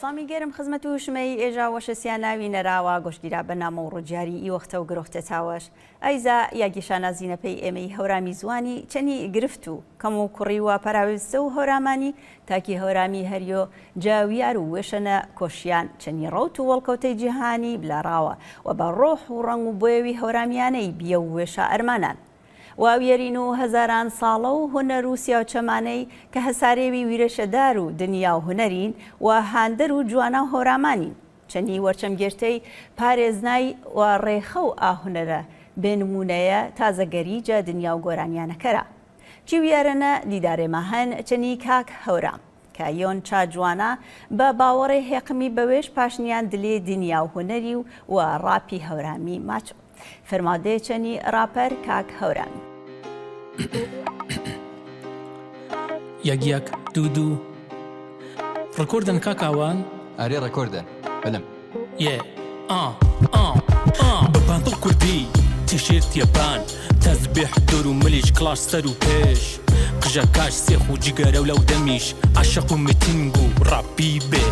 سامی گەرم خزمەت و شمەی ئێژا وەشەسیان ناوی نەراوە گۆشتگیرا بەنامە و ڕووجاری ئیوەختە و گرۆختە چاوەش ئەیزا یاگیشانە زیینەپەی ئێمەی هەورامی زوانی چەنی گرفت و کەم و کوڕی و پەراویستە و هەورامانی تاکی هەورامی هەریۆ جاویار و وێشەنە کۆشیان چەنی ڕەوت و وەڵکەوتەی جیهانی بلاڕاوە و بە ڕۆح و ڕەنگ و بۆیەوی هەورامانەی بیە و وێشە ئەرمانان واویێرین و هەزاران ساڵە و هونەر و سیاوچەمانەی کە هەسارێوی ویرەشەدار و دنیا و هونەرین و هاندەر و جوانە و هەورامانین چەنی وەرچەمگرتەی پارێزنای و ڕێخە و ئاهونەرە بێنمونەیە تازەگەریجە دنیا و گۆرانیانەکەرە چیویارەنە دیدارێمە هەن چەنی کاک هەورام کایۆن چاجوانە بە باوەڕێ هێقمی بەوێش پاشنیان دلێ دنیا و هونەری و ڕاپی هەورامی ماچۆ فرمادەیە چەنی ڕاپەر کاک هەورامی یەک دوو ڕکۆردن کاکاوان ئارێ ڕکۆردن بەلم بەپانتڵ کوردی تیشێت یەپان تەزبێح دۆر و ملیش کلاش سەر و پێش قژە کاش سێخ و جگەرە و لەو دەمیش عاشق و میتینگ و ڕاپی بێ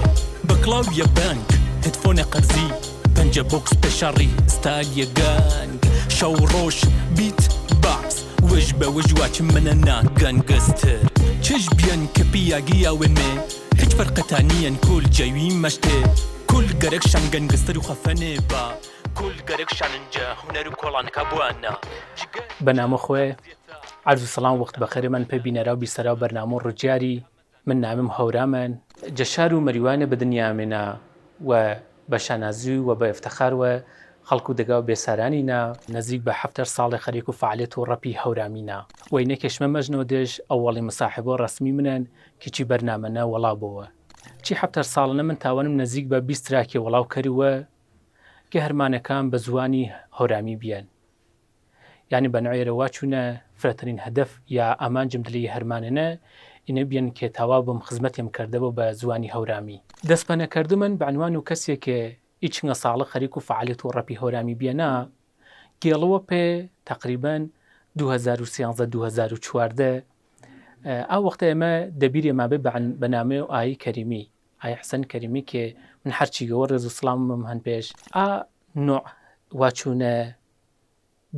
بە کلااو یە بانک هێدفۆنە قەرزی پەنجە بۆکس پێشەڕی ستایلە گانگ شەو ڕۆژ بیت باکس وەش بە وەژ واچم منە ناگەنگەستر چش بیان کە پیاگی یاوێنێ هیچ فەرقەتانیەن کول جەوی مەشتێ کول گەرەکشان گەنگەستر و خەفەنێ بە کول گەرەکشاننجە هونەر و کۆڵانەکە بوانە بەنامە خۆێ عرض و سەڵام وەخت بەخێرە من پێ بینەرا و بیسەرا و بەرنامە و ڕووجاری من نامم هەورامن جەشار و مەریوانە بە دنیامێنە و بە شانازی و بە ئفتەخاروە خەڵکو دەگا و بێسارانینا نزیک بە 7 ساڵی خەریک و فعالێت و ڕەپی هەورامینە وەینە کێشمە مەژنەوە دێش ئەوڵی مەساحبۆ ڕسمی منن کیچی بەرنامەنە وەڵابەوە چی 7 ساڵنە من تاوانم نزیک بە 20 راکی وەڵاو کەریوە کە هەرمانەکان بە زوانی هەورامی بیان یعنی بە نوێرە واچوونە فرەترین هەدەف یا ئامانجم دلی هەرمانەنە ئینە بیان کێ تاوا بم خزمەتیم کردەوە بە زوانی هەورامی دەستپەنەکردو من بەعنوان و کەسێکێ ئیچنگە ساڵە خەریک و فعالێت و ڕەپی هەورامی بیەنا گێڵەوە پێ تقریبان 2013-2014 ئەو وەختە ئێمە دەبیری مابێ بەنامێ و ئایی کەریمی ئای حسەن کەریمی کێ من هەرچیگەوە ڕێز و سڵامم هەن پێش نوع واچوونە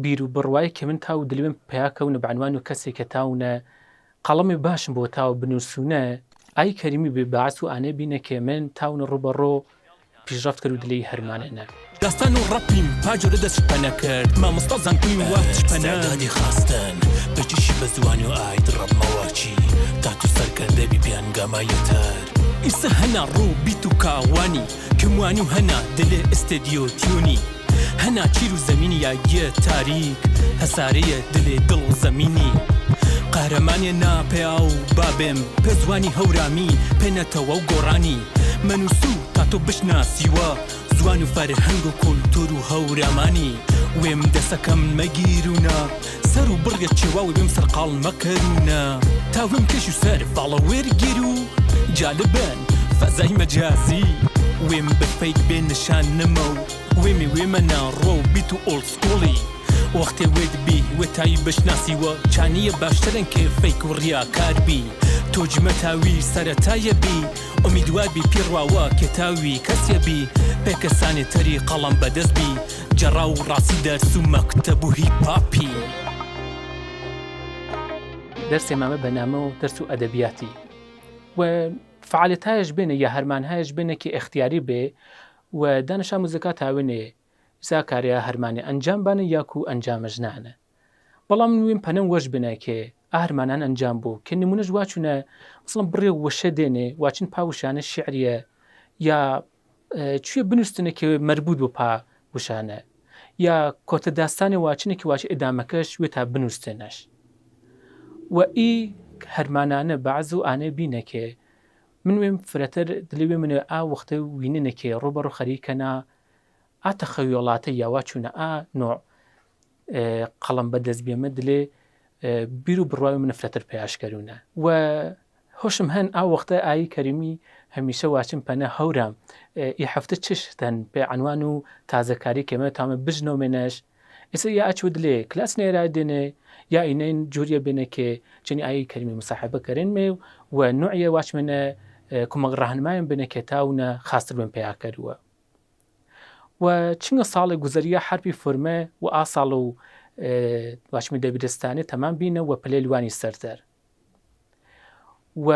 بیر و بڕوای کە من تاو دلوێن پیاکەونە بەعنوان و کەسێکە تاونە قەڵەمی باشم بۆ تاو بنووسونە ئای کەریمی بێ باعس و ئانێ بینە کێ من تاونە ڕوبەڕۆ پیشرفت کرد و دلی هەرمانەنە داستان و ڕەپیم پاجۆرە دەستپەنە کرد مامۆستا زانکۆی واتشپەنەدانی خاستن بەچیشی بە زوانی و ئاید ڕەبمەواچی تاتو سەرکەردەبی پیانگامایەتەر ئیسە هەنا ڕوو بیت و کاوانی کەموانی و هەنا دلێ ئستێدیۆ تیۆنی هەنا چیر و زەمینی یاگیە تاریک هەسارەیە دلێ دڵ و زەمینی قارەمانێ ناپیا و بابێم پێ زوانی هەورامی پێنەتەوە و گۆڕانی منووسو تا تۆ بشناسیوە زوان و فەرهەنگ و کولتور و هەورامانی وێم دەسەکەم مەگیرونە سەر و بڕگە چێواوی بێم سەرقاڵ مەکەرونە تاوێم کەش و سەر فاڵە وێرگیر و جالبن فەزای مەجازی وێم بەفەیک بێ نیشان نەمە و وێمی وێمە ناڕۆ و بیت و ئۆڵسکۆڵی وەختێ وێدبی وێتایی بشناسیوە چانیە باشترن کێ فەیک و ڕیاکاربی تۆجمە تاوی سەرەتایە بی ئومیدوار بی پیڕواوە کێ تاوی کەسیە بی پێکەسانێ تەری قەڵەم بەدەست بی جەڕا و ڕاستی دەرس و مەکتەب و هیپاپی دەرسێ مامە بەنامە و دەرس و ئەدەبیاتی و فعالێتایش بێنە یا هەرمانهایش بێنە کە ئەختیاری بێ و دانشا موزیکا تاوێنێ زاکاریا هەرمانێ ئەنجامبانە یاکو ئەنجامەژنانە بەڵام نوێن پەنەم وەش بنە کێ ئاهرمانان ئەنجام بوو کە نمونەش واچوونە مثڵم بڕێ وەشە دێنێ واچن پاوشانە شعریە یا کوێ بنووسنە کە مەربوط بۆ پاوشانە یا کۆتە داستانی واچنێکی واچ ئێدامەکەش وێ تا بنووسێنەش و ئی هەرمانانە بەعز و ئانێ بینە کێ من وێم فرەتەر دلێ منێ ئا وەختە ویننەکێ ڕۆبەڕۆ خەریکەنا ئاتەخەویۆڵاتە یاوا چوونە نۆ قەڵم بەدەست بێمە دلێ بیر و بڕواوی منە فرەتەر پێیاشکەرونە و هۆشم هەن ئا وەختە ئایی کەریمی هەمیشە واچم پەنە هەورام ئی هەفتە چشتەن پێ عنوان و تازەکاری کێمە تامە بژنۆمێنەش ئێستا یا ئەچوە دلێ کلاس نێرا دێنێ یا ئینەین جوریە بێنە کێ چنی ئایی کەریمی مساحبە کەرێن مێ و نوعیە واچمنە کومەک ڕاهنمایان بنەکێتاونە خاستر بن پێیاکەروە و چنگە ساڵی گوزەریە حرفی فۆرمە و ئا ساڵ و واشمی دەبیرستانێ تەمان بینە و پلێ لوانی سەردەر و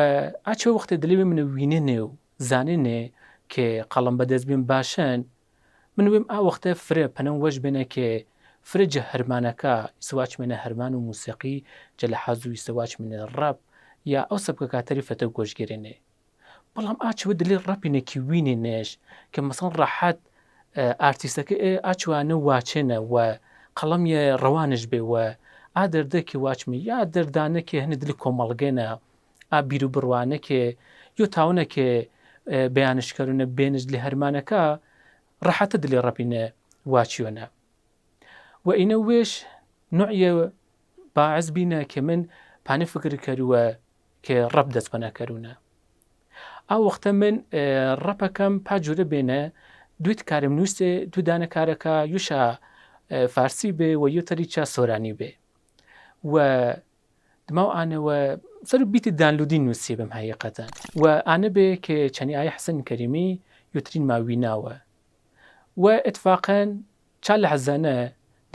ئاچە وەختە دلێ منە وینێنێ و زانێنێ کە قەڵم بەدەست بین باشن من وێم ئا وەختە فرە پەنەم وەش بێنە کە فرەجە هەرمانەکە سواچمێنە هەرمان و موسیقی جە لە حەزووی سواچمێنە ڕەب یا ئەو سەبکە کاتەری فەتە گۆشگرێنێ بەڵام ئاچوە دلێ ڕەپینێکی وینێ نێش کە مەسەڵ ڕاحەت ئارتیستەکە ئاچوانە واچێنە و قەڵەمیە ڕەوانش بێ و ئا دەردەکی واچمی یا دەردانەکێ هەنە دلی کۆمەڵگێنە ئا بیر و بڕوانەکێ یۆ تاونەکێ بەیانشکەرونە بێنش لێ هەرمانەکە ڕاحەتە دلێ ڕەپینە واچیۆنە و ئینە وێش نوعیە باعث بینە کە من پانێ فکر کەرووە کە ڕەب دەست پەناکەروونە ئا وەختە من ڕەپەکەم پاجوورە بێنە دویت کارم نووسێ دوو دانە کارەکە یوشە فارسی بێ و یۆتەری چا سۆرانی بێ و دماو ئانەوە سەر بیتی دانلودی نووسێ بم حقیقەتەن و ئانە بێ کە چەنی ئای حەسەن کەریمی یوترین ماویناوە و اتفاقاً چا لە حەزانە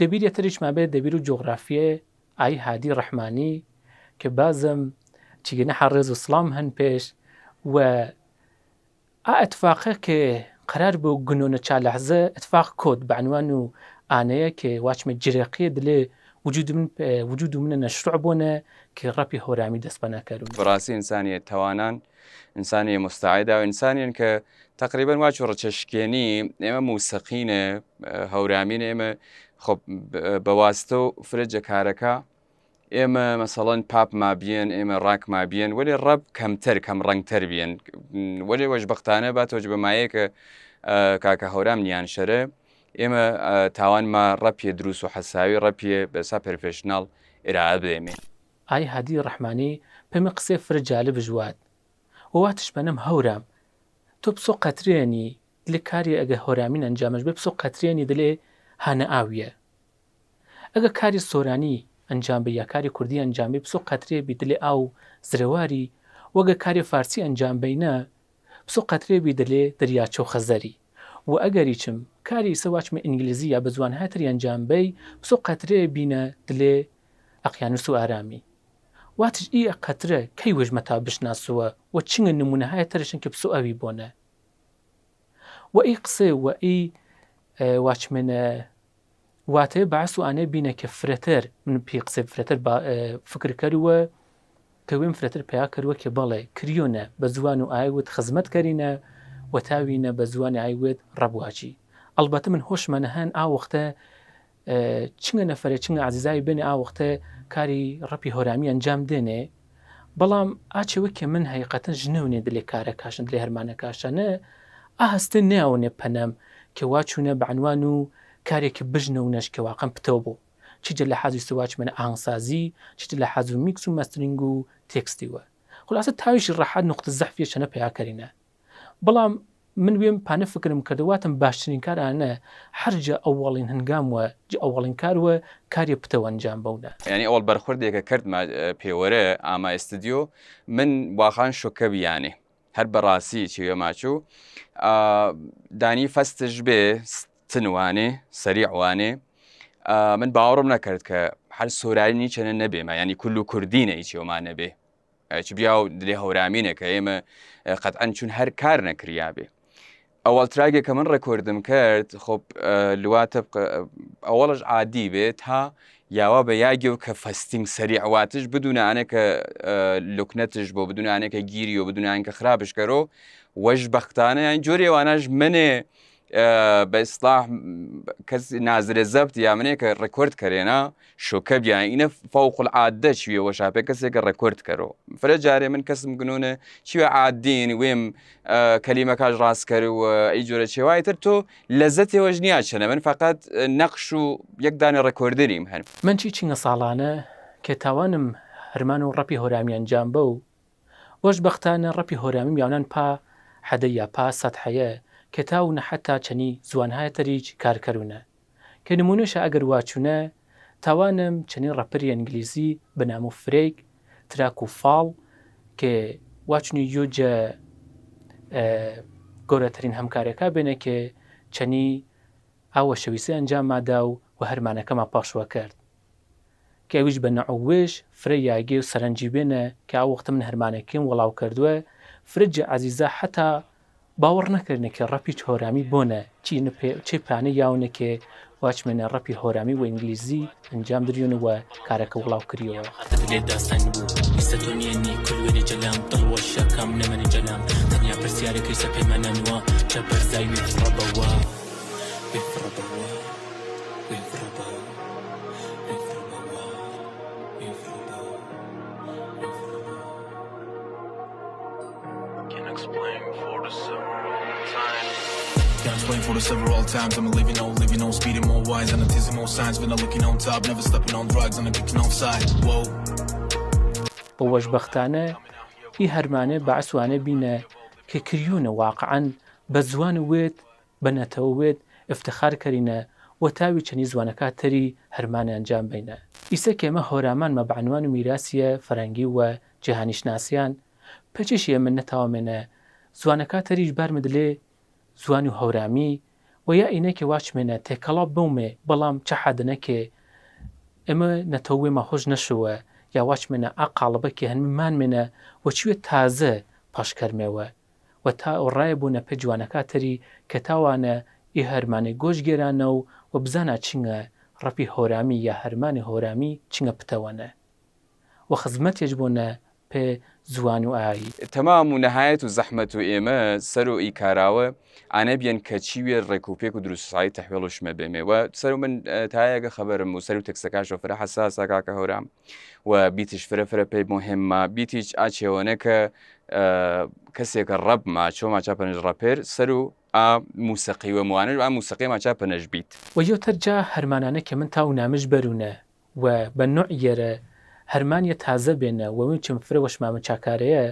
دەبیر یەتەریشما بێت دەبیر و جۆغرافیە ئای هادی ڕەحمانی کە بازم چیگەنە حەڕێز و سڵام هەن پێش و ئا اتفاقە کە قرار بۆ گنۆنە چا لە حەزە اتفاق کۆت بەعنوان و ئانەیە کە واچمە جرێقیە دلێ وجود منە نەشروع بۆنە کە ڕەپی هۆرامی دەست پەناکەروون بەڕاستی ئینسانیە توانان ئینسانی مستعیدا و ئینسانیان کە تقریبا واچ ڕەچەشکێنی ئێمە موسەقینە هەورامین ئێمە خۆ بەواستە و فرەجە کارەکە ئێمە مەسەڵەن پاپ مابیێن ئێمە ڕاک مابیێن وەێ ڕەب کەمتەر کەم ڕەنگتەر بێن وەێ وەشبەختانە باتۆج بەمایەکە کاکە هەورام نیان شەرە ئێمە تاوانمە ڕەپیە دروست و حەساوی ڕەپیە بەسا پرفێشناڵ ئێرا بدەێمێ ئای هادی ڕەحمانی پێمە قسێ فرە جالە بژوات وواتش بەنەم هەورام تۆ پسۆ قەترێنی لێ کاری ئەگە هۆرامین ئەنجامش بێ پسۆ قەترێنی دلێ هانە ئاویە ئەگە کاری سۆرانی ئەنجام بە یا کاری کوردی ئەنجامی پسۆ قەترێ بی دلێ ئاو زرەواری وەگە کاری فارسی ئەنجام بینە پسۆ قەترێ بی دلێ دەریاچۆ خەزەری و ئەگەریچم کاری سەواچمە ئینگلیزی یا بە زوان هاتری ئەنجام بی پسۆ قەترێ بینە دلێ ئەقیانوس و ئارامی واتش ئی قەترە کەی وەژمە تا بشناسووە و چنگە نمونەهایە تەرشن کە پسۆ ئەوی بۆنە و ئی قسێ و ئی واچمێنە واتەیە بەعس و ئانێ بینە کە فرەتەر من پێی قسێ فرەتەر فکر کەرووە کە وێم فرەتەر پیا کەرووە کە بەڵێ کریۆنە بە زوان و ئایوت خزمەت کەرینە و تاوینە بە زوانی ئایوت ڕەبواچی ئەلبەتە من هۆشمەنە هەن ئا وەختە چنگە نەفەرە چنگە عزیزایی بێنێ ئا وەختە کاری ڕەپی هۆرامی ئەنجام دێنێ بەڵام ئاچەوە کە من حقیقەتەن ژنەونێ دلێ کارە کاشن دلێ هەرمانە کاشانە ئاهستە ناوەنێ پەنەم کە واچوونە بەعنوان و کارێکی بژنە و نەشکە واقعم پتەوە بوو چیجە لە حەزی سواچمەنە ئاهەنگسازی چیتر لە حەز و میکس و مەسترینگ و تێکستیوە خلاصە تاویشی ڕەحەت نقطە زەحفیە چەنە پیاکەرینە بەڵام من وێم پانە فکرم کردواتم باشترین کارانە هەرجە ئەوڵین هەنگاموە ئەوڵین کاروە کاری پتەوە ئەنجام بەونە ینی ئەوڵ بەرخوردێکە کرد پێوەرە ئاما ئستودیۆ من واخان شۆکە بیانێ هەر بەڕاستی چێوە ماچوو دانی فەستش بێ تنوانێ سەریعوانێ من باوەڕم نەکرد کە هەر سۆرانی چەنە نەبێمە ینی کول و کوردینە هیچیۆمان نەبێ چ بیا و دلێ هەورامینە کە ئێمە قەتعەن چون هەر کار نەکریا بێ ئەوەڵ تراگێکە من ڕێکۆردم کرد خۆ لواتە ئەوەڵش عادی بێت تا یاوا بە یاگێ و کە فەستینگ سەریعواتش بدونانە کە لوکنەتش بۆ بدونانە کە گیری و بدونان کە خراپشکەرۆ وەش بەختانە یان جۆری ئەوانەش منێ بە ئیسلاح کەس نازرێ زەبت یا منێ کە ڕێکۆرد کەرێنە شۆکە بیان ئینە فەوق العادە چویە وەشاپێ کەسێکە ڕێکۆرد کەرۆ فرە جارێ من کەسم گنۆنە چوە عادین وێم کەلیمەکەش ڕاستکەر و ئەی جۆرە چێوای تر تۆ لەزەتێوەش نییە چەنە من فقط نەقش و یەکدانە ڕێکۆردەریم هەن من چینگە ساڵانە کە تاوانم هەرمان و ڕەپی هۆرامی ئەنجام بە و وەش بەختانە ڕەپی هۆرامی میاونان پا حەدە یا پا سەدحەیە کە تاونە حتا چەنی زوانهایە تەریج کارکەروونە کە نمونەشە ئەگەر واچوونە تاوانم چەنی ڕەپەری ئەنگلیزی بەنام و فرێک تراک و فاڵ کە واچنی یۆجە گەورەترین هەمکارێکا بێنە کە چەنی ئاوە شەویسە ئەنجام مادا و هەرمانەکەمان پاشوە کرد کە ئەویش بە نەعوێش فرە یاگێ و سەرنجی بێنە کە ئاو وەختە من هەرمانەکەم وەڵاو کردووە فرجە عزیزە حتا باوەڕ نەکردنە کە ڕەپی هۆرامی بۆنە چی پانە یاونە کە واچمێنە ڕەپی هۆرامی و ئینگلیزی ئەنجام دریونەوە کارەکە وڵاو کردیەوە پرسیارێکی سەپێمانەوە چە بەرزای وێفڕەبەوە Explain for the several times I'm living on speed and more wise and I'm more signs when I'm looking on top never stepping on drugs and I'm kicking on side whoa بۆ وەشبەختانە ئی هەرمانە بەعسوانە بینە کە کریونە واقعاً بە زوان وێت بە نەتەوە وێت افتخار کەرینە و تاوی چەنی زوانەکە تەری هەرمانە ئەنجام بینە ئیسە کێمە هۆرامانمە بەعنوان و میراسیە فەرەنگی و جیهانیشناسیان پێچشیە من نەتاوامێنە زوانەکە تەریش بارمدلێ زوانی و هەورامی و یا ئینەکە واچمێنە تێکەڵا بوومێ بەڵام چە حادنەکێ ئەمە نەتەوێمە خۆش نەشوە یا واچمێنە ئاقاڵبەکە هەنممانمێنە وەچوێ تازە پاشکەرمێوە و تا ئەوڕایە بوونە پێ جوانەکە تەری کە تاوانە ئی هەرمانی گۆش گێرانە و بزانە چنگە ڕەپی هۆرامی یا هەرمانی هۆرامی چنگە پتەوەنە و خزمەتێش بوونە پێ زوان و ئایی تەمام و نەهایەت و زەحمەت و ئێمە سەر و ئیکاراوە ئانە بێن کە چیوێ ڕێکوپێک و دروستسایی تەحوێڵ و شمە بێمێوە سەر من تایەگە خەبەرم و سەر و تەکسەکە شۆفرە حەساسە کاکە هەورام و بیتیش فرە پێی مهمە بیتیش ئاچێوەنە کە کەسێکە ڕەب ماچۆ ماچا پەنج ڕەپێر سەر و موسیقی و موانە و موسیقی ماچا پەنەژ بیت و یۆتەرجا هەرمانانە کە من تا و نامش بەرونە و بە نوع یێرە هەرمانیە تازە بێنە وەوی چم فرە وەشمامە چاکارەیە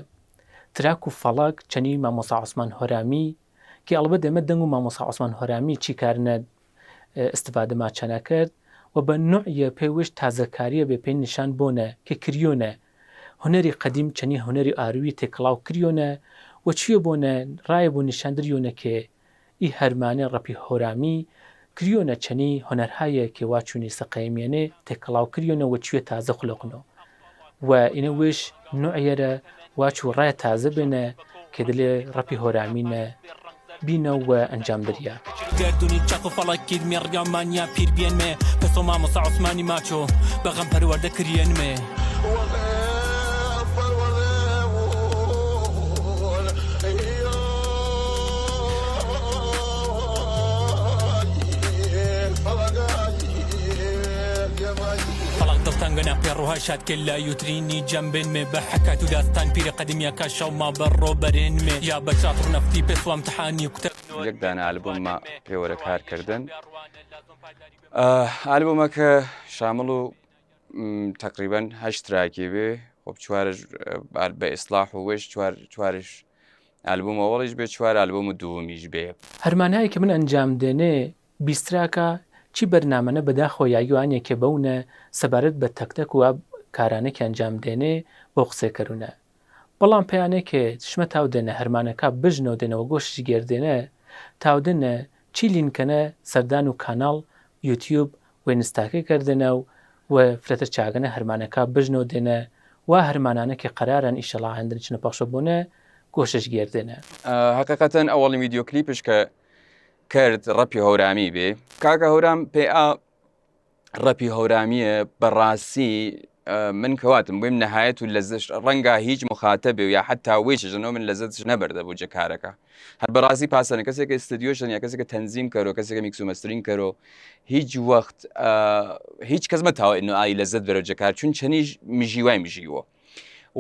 تراک و فەڵک چەنی مامۆسا عوسمان هۆرامی کە ئەڵبەت ئێمە دەنگ و مامۆسا عوسمان هۆرامی چی کارنە استفادە ماچەنە کرد و بە نوعیە پێویش تازەکاریە بێ پێی نیشان بۆنە کە کریۆنە هوەری قەدیم چەنی هوەری ئاروی تێکڵاو کریۆنە و چیە بۆنە ڕایە بۆ نیشاندریۆنە کە ئی هەرمانە ڕەپی هۆرامی کریۆنە چەنی هۆنەرهایە کە واچوونی سەقەیمێنێ تێکڵاو کریۆنە و چوێ تازە خلقنەوە و ئینە وش نوعیەرە واچ و ڕایە تازە بێنە کە دلێ ڕەپی هۆرامینە بینە و ئەنجام دریا گردونی چاق و فەڵکی مێڕیامانیا پیر بێنمێ پەسۆ مامۆسا عوسمانی ماچۆ بەغەم پەروەردە کریێنمێ تنگنا پیروها شاد کلا یوترینی جنبن می به حکایت و داستان پیر قدیمی که شما بر رو برین می یا بچات رو نفتی پس و امتحانی کتاب یک دانه آلبوم ما پیوره کار کردن آلبومه که شامل و تقریبا 8 تراکی به خب چوارش به اصلاح و وش چوارش آلبوم اولش به چوار آلبوم دومیش به هەرمانایی کە من ئەنجام دێنێ بیستراکە چی بەرنامەنە بەداخۆ یاگوانێکە بەونە سەبارەت بە تەکتەک و کارانێکی ئەنجام دێنێ بۆ قسێکردونە بەڵام پەیانێکێ شمە تاو دێنە هەرمانەکە بژنەوە دێنەوە گۆشتی گێردێنە تاودنە چی لینکەنە سەردان و کاناڵ یوتیوب وێنستاکە کردنە و فرەتە چاگەنە هەرمانەکە بژنەوە دێنە و هەرمانانەکە قەرارن ئیشەڵا هەندن چنە پاشە بوونە گۆشش گێردێنە حقیقەتەن ئەوەڵی ویدیۆ کلیپش کە کرد ڕەپی هەورامی بێ کاکە هەورام پێ ڕەپی هەورامیە بەڕاستی من کەواتم بۆیم نەهایەت و لەزش ڕەنگە هیچ مخاتەبێ و یا حتا وێشەژنەوە من لەزەتش نەبەردە بۆ جەکارەکە هەر بەڕاستی پاسەنە کەسێکە ئستدیۆشن یا کەسێکە تەنزیم کەرۆ کەسێکە میکسومەسترین کەرۆ هیچ وەخت هیچ کەس مەتاوە ئای لەزەت بەرە جەکار چون چەنیش میژیوای میژیوە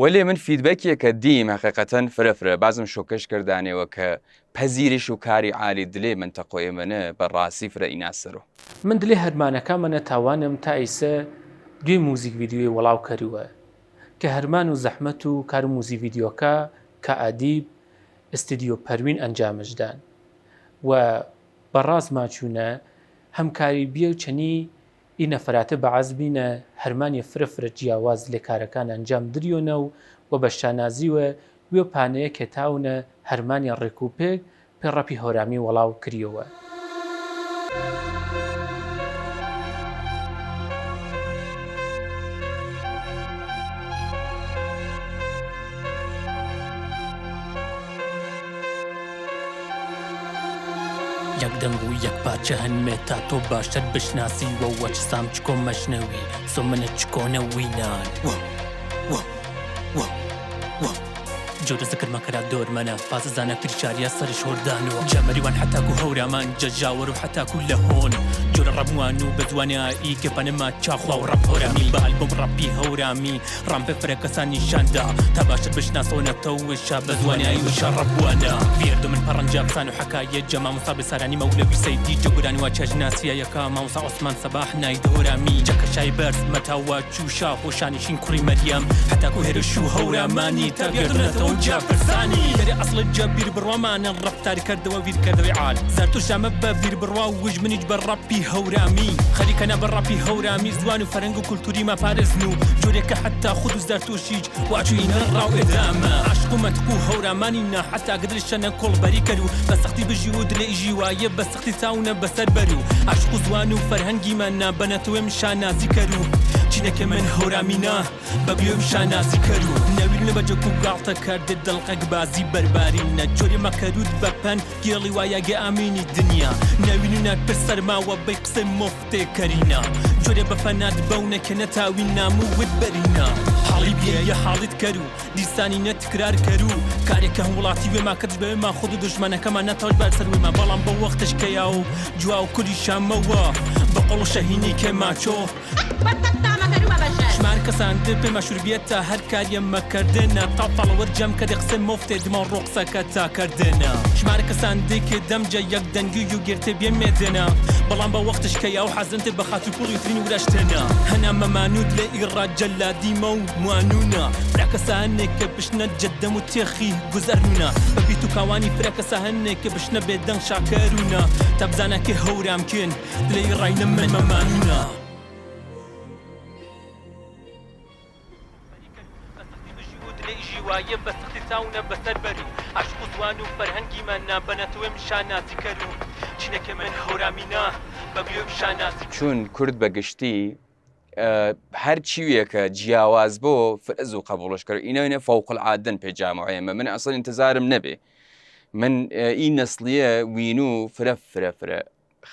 وەلێ من فیدبەکێکە دیم حقیقەتەن فرەفرە بازم شۆکەش کردانەوە کە پەزیرش و کاری عالی دلێ منتەقۆی منە بەڕاستی فرە ئیناسەرۆ من دلێ هەرمانەکە منە تاوانم تا ئیسە دوێ موزیک ڤیدیۆی وەڵاو کەرووە کە هەرمان و زەحمەت و کار و موزی ڤیدیۆکە کە ئادیب ئستیدیۆ پەروین ئەنجامشدان و بەڕاست ماچوونە هەمکاری بیە و چەنی ئی نەفراتە بەعەز بینە هەرمانی فرەفرە جیاواز لێ کارەکان ئەنجام دریۆنە و بە شانازیوە وێ پانەیە کە تاونە هەرمانیان ڕێکوپێک پێ ڕەپی هەورامی وەڵاو کردیەوە. یەک دەنگ و یەک پارچە هەنمێت تا تۆ باشتر بشناسی وەچ سام چکۆ مەشنەوی سۆ منە چکۆنە وینان جۆرە زەکرمەکەرا دۆرمەنە پاززانە کریچاریە سەرش هۆردانەوە جەمەریوان حتاکو هەورامان جەجاوەر و حتاکو لە هۆن جۆرە ڕەبوان و بەزوانایی گەپەنەما چاخوا و ڕەب هەورامی بە ئەلبۆم ڕەپی هەورامی ڕامپێ فرەکەسان نیشاندا تا باشتر بشناسۆنەتەوە وشە بەزوانایی وشە ڕەبوانە وێردو من پەڕەنجابسان و حەکایە جەما موسا بەسارانی مەولەوی سەیدی جەگورانی وا چەژناسیەکە مامۆسا عوسمان سەباح ناید هەورامی جەکەشای بەرز مەتاوا چووشا خۆشانیشین کوڕی مەریەم حتاکو هێرش و هەورامانی تا گردنەتەوە جا پرسانی دەرێ ئەسڵ جە بیر بڕوامانە ڕەفتاری کردەوە ویر کردەوەی عال زەرتو شامە بە بیر بڕوا و وژ منیش بە ڕەپی هەورامی خەریکەنە بە ڕەپی هەورامی زوان و فەرەنگ و کولتوری مەپارێزن و جۆرێکە حتا خود و زەرتۆشیج واچوینە ڕاو ئێدامە عاشق و مەتق و هەورامانی نا حتا گدرشەنە کۆڵبەری کرد و بە سەختی بژی و دلێ ئیژی وایە بە سەختی چاونە بەسەر بەر و عاشق و زوان و فەرهەنگیمانە بەنەتەوەی شانازی کرد و چینەکە من هەورامینا بە بیۆم شانازی کرد و نەویرنە بەجە و گاڵتە کرد دڵقەک بازی بەربارینە جۆری مەکەرود بەپەن گێڵی وایەگە ئامینی دنیا ناوینە پرسەرماوە بەی قسە مفتێ کەرینە جۆرێ بەفەنات بەونەکە نەتاوی نام و ود بەرینە حاڵی بیە حاڵیت کرد و دیسانی نەتکرار کرد و کارێکە وڵاتی وێما کردش بەوێما خود و دژمنەکەمان نەتەوەش بەسەر وێما بەڵام بە وەختش کەیا و جوا و کولی شامەوە بە قۆڵ و شەهینی کێ ماچۆ شمار کەسان دێ پێمە شوربیەتە هەر کاریە مەکردنە تاپاڵەوە جەم کە دێ قسە مفتێ دمە ڕۆقسەکە تاکردنە شمار کەسان دێکێ دەمجە یەک دەنگی و گرتێ بێ مێدنە بەڵام بە وەختش کەیا و حەزنتێ بە خاتی پوڵی ترین ورەشتێنە هەنا مەمانود لە ئیڕا جەلادیمە و موانونە فراکەسە هەنێک کە بشنە جەدەم و تێخی گوزەرنونە بەبیت و کاوانی فراکەسە هەنێک کە بشنە بێدەنگ شاکەرونە تا بزانەکە هەورامکن لە ئیڕاینە من مەمانونە وایە بە سەختی چاونە بەسەر بەر و عاشق و زوان و فەرهەنگیمان نابەنەتەوەی شانازی کرد و چینەکە من هەورامینا بە بیۆم شانازی چون کورد بەگشتی هەر چیوێکە جیاواز بۆ فرز و قبولش کرد ئینەوێنە فوق العادن پێ جامعەیەمە من ئەسڵ انتظارم نەبێ من ئی نەسلیە وین و فرە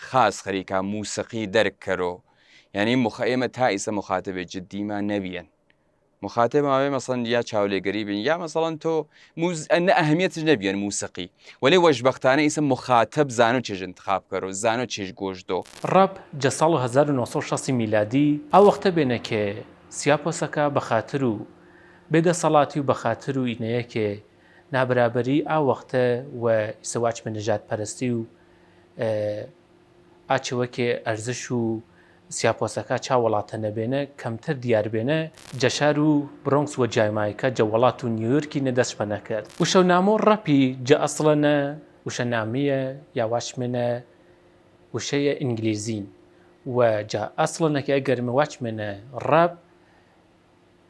خاص خەریکە موسیقی دەرک کەرۆ یعنی ئێمە تا ئیسە مخاتبێ جدیمان نەبیەن مخاطب ماوەی مەسەڵەن یا چاولێگەری بین یا مەسەڵەن تۆ ئەنە ئەهەمیەتش نەبیێن موسیقی وەلێ وەشبەختانە ئیسە مخاطب زانۆ چێژ انتخاب کەرۆ زانۆ چێژ گۆشتۆ ڕەب جە ساڵ 1960 میلادی ئەو وەختە بێنە کە سیاپۆسەکە بەخاتر و بێدەسەڵاتی و بەخاتر و ئینەیەکێ نابرابەری ئەو وەختە و ئیسەواچ من نژاد پەرستی و ئاچەوەکێ ئەرزش و سیاپۆسەکە چا وڵاتە نەبێنە کەمتر دیاربێنە جەشار و برۆنکس وە جایمایکە جە وڵات و نیویۆرکی نەدەستپە نەکرد وشەونامۆ ڕەپی جە ئەسڵەنە وشەنامەیە یا واچمێنە وشەیە ئینگلیزین و جا ئەسڵەنەکە ئەگەرمە واچمێنە ڕەپ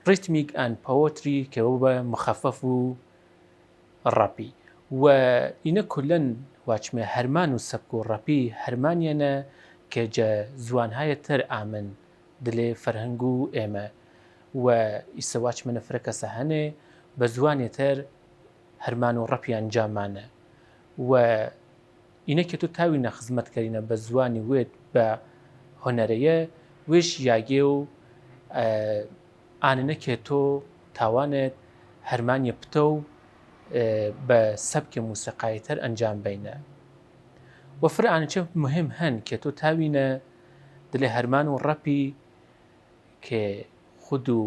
ریتمیک ئەند پەوەتری کەەوە بە مخەفەف و ڕەپی و ئینە کولەن واچمێ هەرمان و سەبک و ڕەپی هەرمانیانە کە جە زوانهایە تر ئامن دلێ فەرهەنگ و ئێمە و ئیسەواچ منە فرەکەسە هەنێ بە زوانێتر هەرمان و ڕەپیان جامانە و ئینەکە تو تاوی نەخزمەتکەرینە بە زوانی وێت بە هۆنەرەیە وێش یاگێ و ئاننەکێ تۆ تاوانێت هەرمانیە پتە و بە سەبکە موسیقاییتر ئەنجام بینە و فرعانچە مهم هەن کە تۆ تاوینە دلێ هەرمان و ڕەپی کە خود و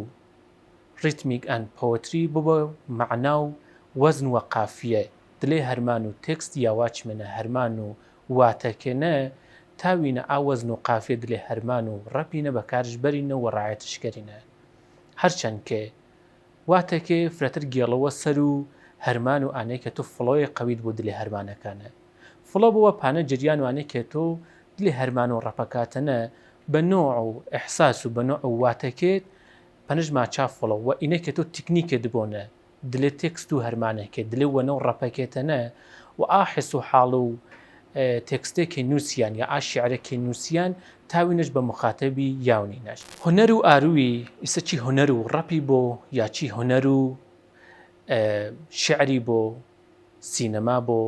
ریتمیک ئەند پۆتری ببە معنا و وەزن و قافیە دلێ هەرمان و تێکست یاواچ منە هەرمان و واتەکەنە تاوینە ئاوەزن و قافیە دلێ هەرمان و ڕەپینە بە کارش بەرینە و ڕایەتشکەرینە هەرچەند کە واتەکێ فرەتر گێڵەوە سەر و هەرمان و ئانەیە تۆ فڵۆی قەویت بۆ دلێ هەرمانەکانە فڵۆ بووە پانە جریان وانەیە تۆ دلێ هەرمان و ڕەپەکاتەنە بە نۆع و ئەحساس و بە نۆع و واتەکێت پەنج ماچا فڵۆ و ئینەکە تۆ تکنیکێ دبۆنە دلێ تێکست و هەرمانێکێ دلێ وەنە و ڕەپەکێتەنە و ئاحس و حاڵ و تێکستێکی نووسیان یا ئاشعرێکی نووسیان تاوینش بە مخاتەبی یاونینەش هوەر و ئاروی ئیسە چی هوەر و ڕەپی بۆ یا چی هوەر و شعری بۆ سینەما بۆ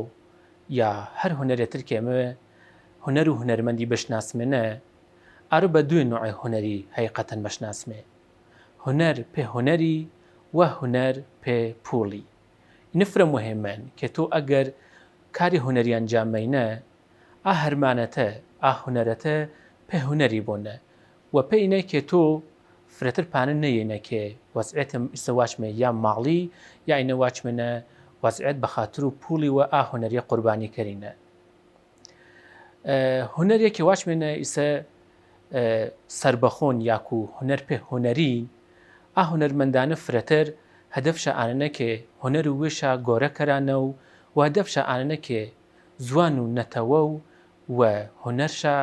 یا هەر هوەرێتر کێمە هوەر و هوەرمەندی بەشناسمێنە ئارو بە دوێ نوعی هوەری حقیقەتەن بەشناسمێ هوەر پێ هوەری و هوەر پێ پوڵی نفرە مهمەن کە تۆ ئەگەر کاری هوەری ئەنجامەینە ئا هەرمانەتە ئا هوەرەتە پێ هوەری بۆنە و پێینە کە تۆ فرەتر پانە نەیەنەکێ وەزعێتم ئیسە واچمێ یا ماڵی یا ئینە واچمێنە وەزعێت بە خاتر و پوڵی و ئا هوەریە قوربانی کەرینە هوەرێکی واچمێنە ئیسە سربەخۆن یاکو هوەر پێ هوەری ئا هوەرمەندانە فرەتر هەدەفشە ئانەکێ هوەر و وێشە گۆرەکەرانە و هەدەفشە ئانەکێ زوان و نەتەوە و هوەرشە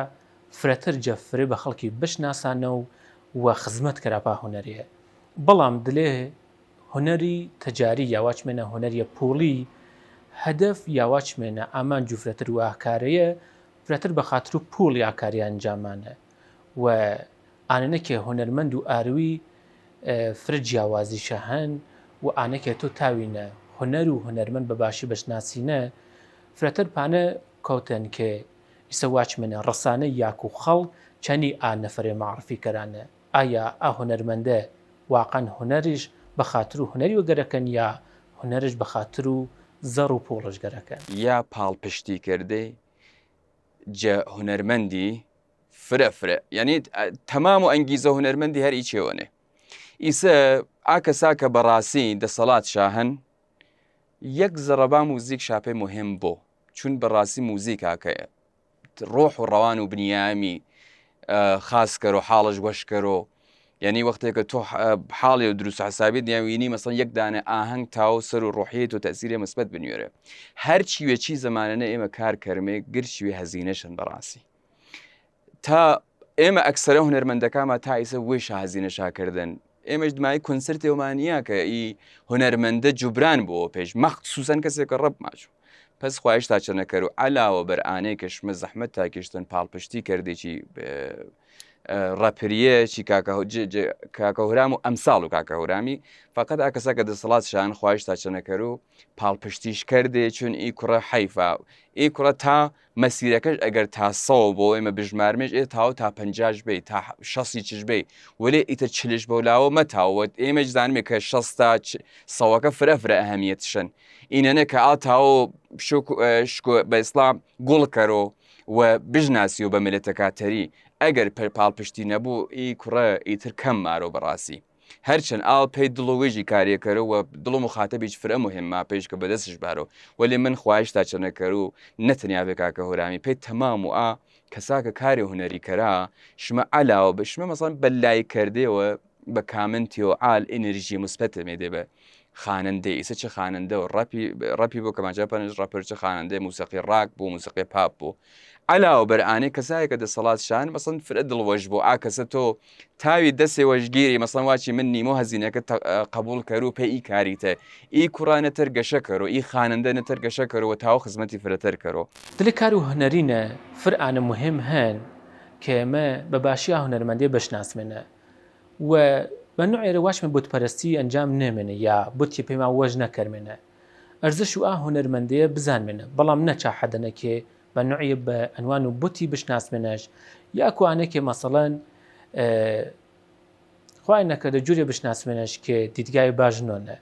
فرەتر جەفرێ بە خەڵکی بشناسانە و خزمەت کەراپا هوەریە بەڵام دلێ هوەری تەجاری یاواچمێنە هوەریە پوڵی هەدەف یاواچمێنە ئامان جوفرەتر و ئاکارەیە فرەتر بە خاتر و پوڵی ئاکاری ئەنجامانە و ئانەکێ هوەرمەند و ئاروی فرە جیاوازیشە هەن و ئانەکێ تۆ تاوینە هوەر و هوەرمەند بەباشی بەشناسینە فرەتر پانە کەوتن کە ئیسە واچمێنە ڕەسانە یاک و خەڵ چەندی ئا نەفرێ معرفی کەرانە ئایا ئا هوەرمەندە واقعەن هوەریش بە خاتر و هوەری وەگەرەکەن یا هوەرش بە خاتر و زەڕ و پوڵش گەرەکەن یا پاڵپشتی کردێ جە هوەرمەندی فرە یعنی تەمام و ئەنگیزە هوەرمەندی هەر ئیچێوەنێ ئیسە ئاکەسا کە بەڕاستی دەسەڵات شاهن یەک زەڕەبا موزیک شاپێ مهم بۆ چون بەڕاستی موزیکاکەیە ڕۆح و ڕەوان و بنیامی خاصکەر و حاڵش وەشکەرۆ یعنی وەختێکە تۆ حاڵی و دروست حسابیت نیاوینی مەسەڵەن یەک دانە ئاهەنگ تاو سەر و ڕۆحیەت و تەسیرێ مثبت بنوێرە هەرچی وێکی زمانەنە ئێمە کار کەرمێ گرچی وێ هەزینەشن بەڕاستی تا ئێمە ئەکسەرە هوەرمەندەکانمە تا ئیسە وێشە هەزینە شاکردن ئێمەش دمایی کۆنسرتێومانیا کە ئی هوەرمەندە جوبران بۆ پێش مەخصوسەن کەسێکە ڕەب ماچوو پس خواهش تا چەنەکەر و علاوە بەرئانەی کەشمە زەحمەت تاکێشتن پاڵپشتی کردێکی ڕەپریەکی کاکەهورام و ئەمساڵ و کاکەهورامی فقط ئاکەسا کە دەسەڵات شان خواهش تا چەنەکەر و پاڵپشتیش کردێ چون ئی کوڕە حیفا ئی کوڕە تا مەسیرەکەش ئەگەر تا سەوە بۆ ئێمە بژمارمێش ئێ تاوە تا 50 بێ تا 60 چش بێ وەلێ ئیتر چلش بەولاوە مەتاوە ئێمەش زانمێ کە 60 تا سەوەکە فرە ئەهەمیەتشن ئینەنە کە ئا تاوە بە ئیسلام گوڵکەرۆ و بژناسی و بە ملەتەکاتەری ئەگەر پاڵپشتی نەبوو ئی کوڕە ئیتر کەم مارۆ بەڕاستی هەرچەند ئاڵ پێی دڵۆوێژی کارێکەرەوە دڵ و مخاتەبیش فرە مهمما پێش کە بەدەستش بارۆ وەلێ من خواهش تا چەنەکەر و نەتەنیا بێ کاکەهورامی پێی تەمام و ئا کەساکە کاری هوەری کەرا شمە علاوە بە شمە مەسەڵەن بەلای کردێەوە بە کامنتی و ئال ئێنەرژی مثبەتە مێدێ بە خانەندە ئیسە چه خانەندە و ڕەپی بۆ کەمانجا پەنج ڕەپەر چه خانەندە موسیقی ڕاک بۆ موسیقی پاپ بۆ علاوە بەرئانەی کەسایەکە دەسەڵات شان مەسەڵەن فرە دڵوەش بۆ ئاکەسە تۆ تاوی دەسێ وەشگیری مەسەڵەن واچی من نیمە هەزینەکە قبول کەر و پێی کاریتە ئی کوڕانە تەر گەشە کەرۆ ئی خانەندە نەتەر گەشە کەرەوە تاوە خزمەتی فرەتەر کەرۆ دلێ کار و هوەرینە فرئانە مهم هەن کە ئێمە بەباشی هوەرمەندی بەشناسمێنە و بە نوعێرە واچمە بتپەرستی ئەنجام نێمێنە یا بوتی پێما وەژ نەکەرمێنە ئەرزش و ئا هوەرمەندەیە بزانمێنە بەڵام نەچا حەدەنەکێ بە نوعی بە ئەنوان و بوتی بشناسمێنەش یاکوانێکێ مەسەڵەن خوای نەکەدە جوورێ بشناسمێنەش کە دیدگای باشنۆنە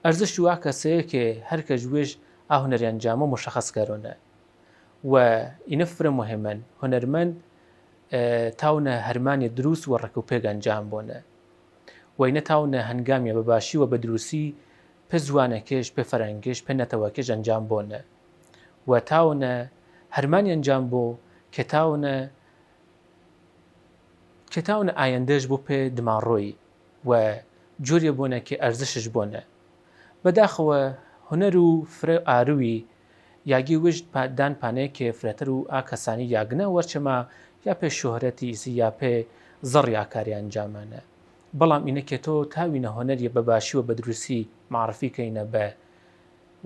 ئەرزش و ئا کەسەیەکێ هەرکە ژوێژ ئا هوەری ئەنجامە مشەخەسکەرۆنە و ئینە فرە مهمەن هوەرمەند تاونە هەرمانی دروست و ڕێک و پێک ئەنجام بۆنە وینە تاونە هەنگامیە بەباشی و بە دروستی پێ زوانەکەش پێ فەرەنگش پێ نەتەوەکەش ئەنجام بۆنە و تاونە هەرمانی ئەنجام بۆ کە تاونە ئایندەش بۆ پێ دماڕۆی و جۆریە بۆنە کە ئەرزشش بۆنە بەداخەوە هوەر و فرە ئاروی یاگی وشت دان پانەیە کە فرەتەر و ئا کەسانی یاگنە وەرچەما یا پێ شۆهرەتی ئیسی یا پێ زەڕ یاکاری ئەنجامانە بەڵام ئینەکێتۆ تاوینە هۆنەریە بە باشی و بە دروستی معرفیکەینە بە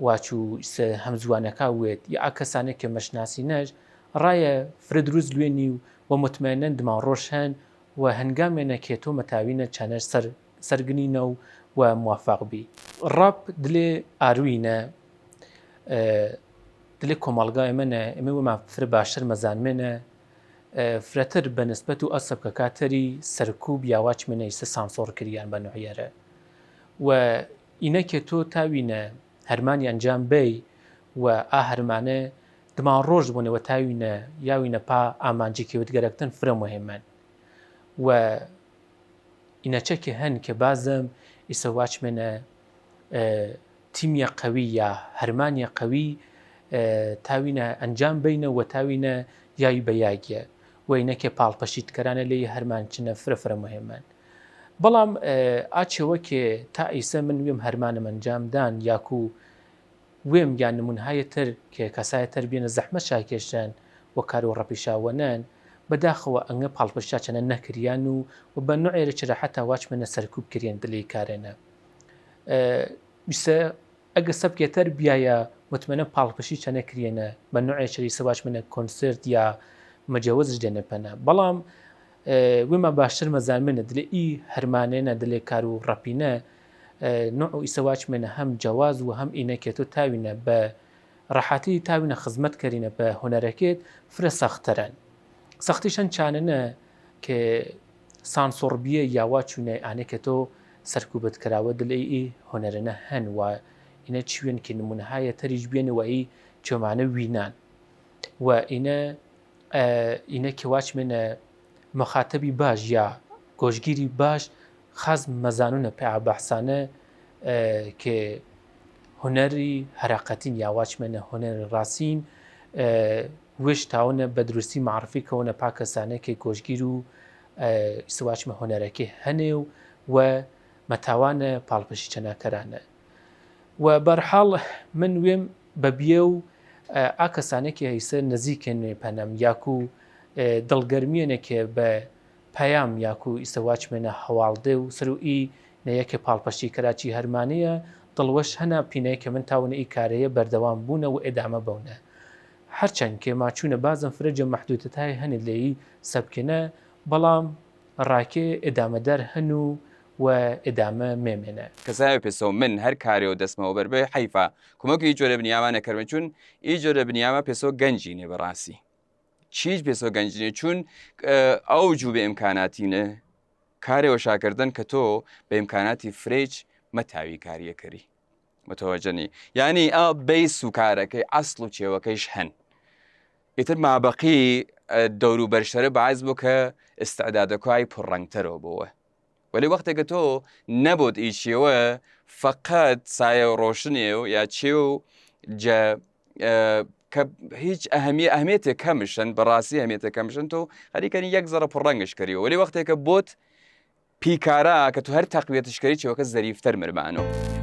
واچوو هەمزوانەکە وێت یا کەسانێک کە مەشناسی نەش ڕایە فرە دروست لێنی و مطمئنەن دمان ڕۆژ هەن و هەنگامێنەکێتۆ مەتاوینە چەنەر سەرگنینە و موافق بی ڕاپ دلێ ئاروینە دلێ کۆمەڵگا ئێمەنە ئێمە وەما فرە باشتر مەزانمێنە فرەتر بە نسبەت و ئەسەب کە کاتەری سەرکوب یاواچمێنە ئیسە سانسۆڕ کردیان بە نوعیەرە و ئینەکێ تۆ تاوینە هەرمانی ئەنجام بی و ئا هەرمانە دمان ڕۆژ بوونەوە تاوینە یاوینە پا ئامانجێکی وتگەرەکتن فرە مهمەن و ئینەچەکێ هەن کە بازم ئیسە واچمێنە تیمیە قەوی یا هەرمانیە قەوی تاوینە ئەنجام بینە و تاوینە یاوی بە یاگیە و ئینەکێ پاڵپەشیتکەرانە لێ هەرمانچنە فرە مهمەن بەڵام ئاچێوەکێ تا ئیسە من وێم هەرمانم ئەنجامدان یاکو وێم یان نمونهایە تر کە کەسایە تر بێنە زەحمە چاکێشتن و کار و ڕەپیشاوەنەن بەداخەوە ئەنگە پاڵپەشتا چەنە نەکریان و بە نوعێرە چرا حتا واچمەنە سەرکوب کردێن دلەی کارێنە بیسە ئەگە سەبکێتەر بیایە متمەنە پاڵپەشی چەنە کرێنە بە نوعێشری سەواچمەنە کۆنسرت یا مەجەوەزش دێنە پەنە بەڵام وێمە باشتر مەزانمێنە دلێ ئی هەرمانێنە دلێ کار و ڕەپینە نوع و ئیسەواچمێنە هەم جەواز و هەم ئینەکێت و تاوینە بە ڕەحاتی تاوینە خزمەت کەرینە بە هۆنەرەکێت فرە سەختەرەن سەختیشەن چانەنە کە سانسۆڕبیە یاواچوونە ئانێکە تۆ سەرکوبت کراوە دلێ ئی هۆنەرەنە هەن و ئینە چوێن کە نمونهایە تەریش بێنەوەی چۆمانە وینان و ئینە کە واچمێنە مەخاتەبی باش یا گۆشگیری باش خاز مەزانونە پێ بەحسانە کە هۆنەری هەراقەتین یا واچمێنە هۆنەری ڕاستین وێش تاونە بە دروستی معرفی کەونە پاکەسانەکە گۆشگیر و سواچمە هۆنەرەکەی هەنێ و مەتاوانە پاڵپەشی چەناکەرانە و بەرحاڵ من وێم بەبیە و ئاکەسانێکی هەیسە نزیکە نوێ پەنەم یاکو دڵگەرمیێنێکێ بە پەیام یاکو ئیسەواچمێنە هەواڵدێ و سەروئی نەیەکە پاڵپەشی کەراچی هەرمانەیە دڵوەش هەنا پینەیە کە من تاونە ئی کارەیە بەردەوام بوونە و ئێدامە بەونە هەرچەند کێ ماچوونە بازم فرەجە مەحدودەتای هەنێ لێی سەبکەنە بەڵام ڕاکێ ئێدامەدار هەن و ئێدامە مێمێنە کەسایە پێسەوە من هەر کارێ و دەستمەوە بەربێ حیفا کومەکە ئی جۆرە بنیامانە کەرمە چون ئی جۆرە بنیامە پێسەوە گەنجینێ بەڕاستی چیش پێسەوە گەنجینێ چون ئەو جوو بە ئیمکاناتینە کارێوە شاکردن کە تۆ بە ئیمکاناتی فرێج مەتاوی کاریەکەری متوەجەنی یعنی ئەو بیس و کارەکەی ئەسڵ و چێوەکەیش هەن ئیتر مابەقی دەور و بەرشەرە بەعاز بوو کە ئستعدادەکەی پڕڕەنگتەرەوە بووە ولی وەختێکە تۆ نەبوت ئیچیەوە فقط سایە ڕۆشنێ و یا چێ و کە هیچ ئەهمیێتێک کەمشن بەڕاستی ئەهمیێتە کەمشن تۆ هەریکەنی یەک زەرە پڕڕەنگش کردیەوە ولی وەختێکە بۆت پیکارە کە تو هەر تەقویەتشکەری چێوەکە زەریفتەر مرمانەوە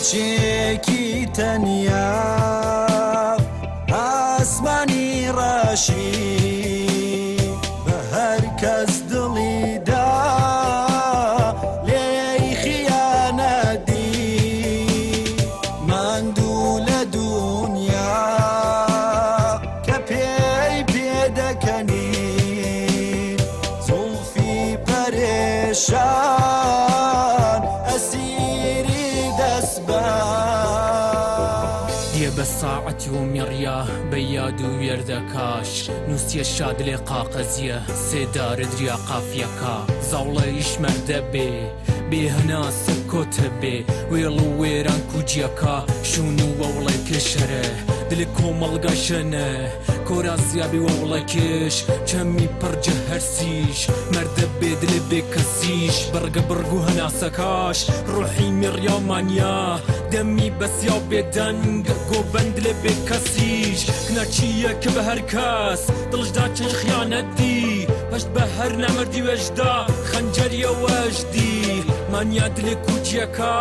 کچێکی تەنیا ئاسمانی ڕەشی بە هەر کەس دڵیدا لێی خیانەتی ماندوو لە دونیا کە پێی پێدەکەنی زوڵفی پەرێشان ئەسیری بە ساعەتی و میڕیا بە یاد و وێردەکاش نووسە شاد لێ قاقەزیە سێدارە دریا قافیەکە زاوڵەیش مەردە بێ بێهەناسە کۆتە بێ وێڵ و وێران کوجیەکە شون و وەوڵی پێشەرە دلێ کۆمەڵگەشەنە کۆراسیابی وەوڵەکێش چەمی پڕجە هەرسیش مەردە بێدلێ بێ کەسیش بەرگە بڕگ و هەناسەکاش ڕۆحی میڕیامانیا دەمی بەسیا و بێدەنگ گۆبەند لێ بێ کەسیش کنەچیە کە بە هەر کەس دڵشدا چەند خیانەتی پشت بە هەر نەمەردی وەشدا خەنجەریە وەشدی مانیا دلێ کوچیەکە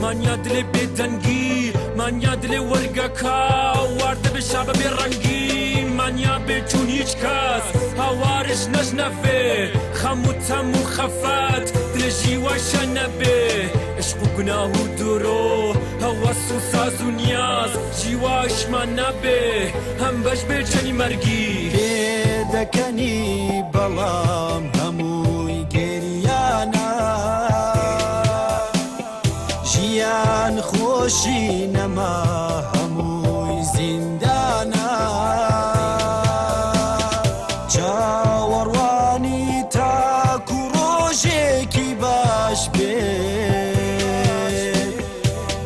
مانیا دلێ بێدەنگی مانیا دلێ وەرگەکە واردە بێ شابە بێ ڕەنگی مانیا بێ چوون هیچ کەس هاوارش نەژنەفێ خەم و تەم و خەفەت دلێ ژیوەشە نەبێ عشق و گوناه و درۆ هەوەس و ساز و نیاز ژیواشمان نەبێ هەم بەش بێ چەنی مەرگی پێدەکەنی بەڵام هەمووی گریانە ژیان خۆشی نەما هەمووی زیندانە چاوەڕوانی تاکو ڕۆژێکی باش بێ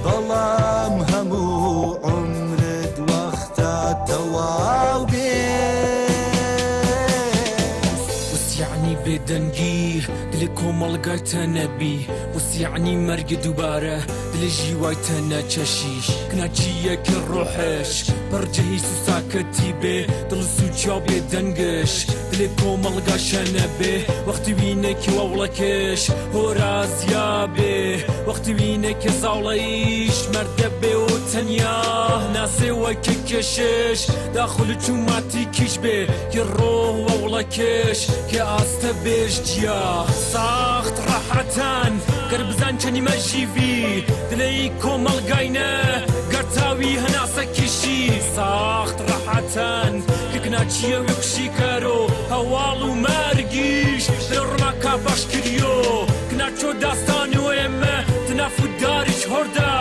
بەڵام هەموو عمرت وەختە تەواو بێ وسیعنی بێدەنگی دلێ کۆمەڵگای تەنەبی وسیعنی مەرگە دووبارە دلێ ژیوای تەنەچەشیش کناچیەکە ڕۆحش پڕجە هیچ و ساکەتی بێ دڵ سوچیا بێدەنگش دلێ کۆمەڵگاشە نەبێ وەختی وینێکی وەوڵەکەش هۆرازیا بێ وەختی وینێکە زاوڵەیش مەردە بێ و تەنیا ناسێوەکە کێشش داخل چووماتی کیش بێ کە ڕۆ وەوڵەکەش کە ئاستە بێش جیا ساخت ڕەحەتەن گەر بزان چەنی مەژیوی دلەی کۆمەڵگاینە گەرتاوی هەناسە کیشی ساخت ڕەحەتەن کە کناچیە وێکشی کەرۆ هەواڵ و مەرگیش لە ڕماکە باش کریۆ کناچۆ داستانی و ئێمە تناف و داریش هۆردا